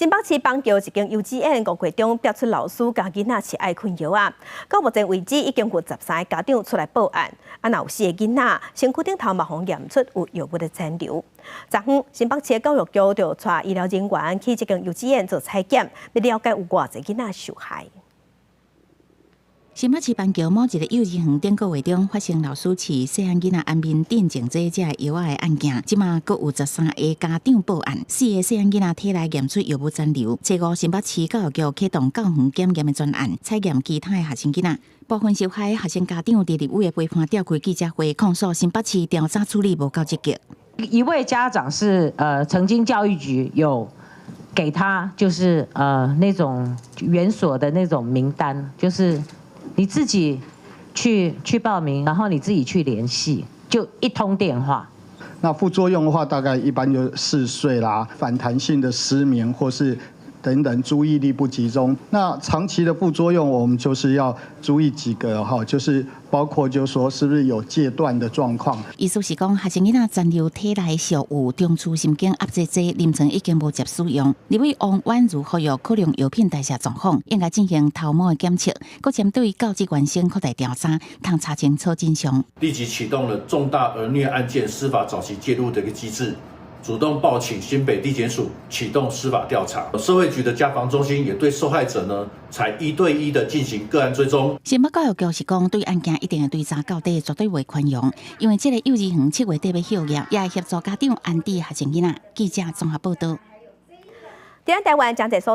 新北市邦桥一间幼稚园5月中逼出老师甲囡仔饲爱困药啊，到目前为止已经有13个家长出来报案，若有4个囡仔身躯顶头嘛互验出有药物的残留。昨昏，新北市的教育局就带医疗人员去这间幼稚园做采检，要了解有偌济囡仔受害。 新北市邦桥某一个幼儿园顶个月中发生老师饲细汉囡仔安眠镇静剂这药的案件，即马阁有13个家长报案，4个细汉囡仔体内验出药物残留。初五，新北市教育局启动教园检验的专案，采验其他的学生囡仔。部分受害学生家长伫立委的陪伴召开记者会，控诉新北市调查处理无够积极。一位家长是曾经教育局有给他就是那种园所的那种名单，就是。 你自己去报名，然后你自己去联系，就一通电话。那副作用的话，大概一般就嗜睡啦、反弹性的失眠，或是等等注意力不集中。那长期的副作用，我们就是要注意几个哈，就是包括就是说是不是有戒断的状况。意思是讲，学生囡仔残留体内属有中枢神经压制剂，临床已经无接使用。立委王婉如呼吁可能药品代谢状况，应该进行头毛的检测，佮针对教职员先扩大调查，通查清楚真相。立即启动了重大儿虐案件司法早期介入的一个机制。 主动报请新北地检署启动司法调查，社会局的家防中心也对受害者呢，采1对1的进行个案追踪。新北教育局是讲，对案件一定会追查到底，绝对袂宽容。因为这个幼儿园7月底要休业，也会协助家长安置学生囡仔。记者综合报道。伫咱台湾将这所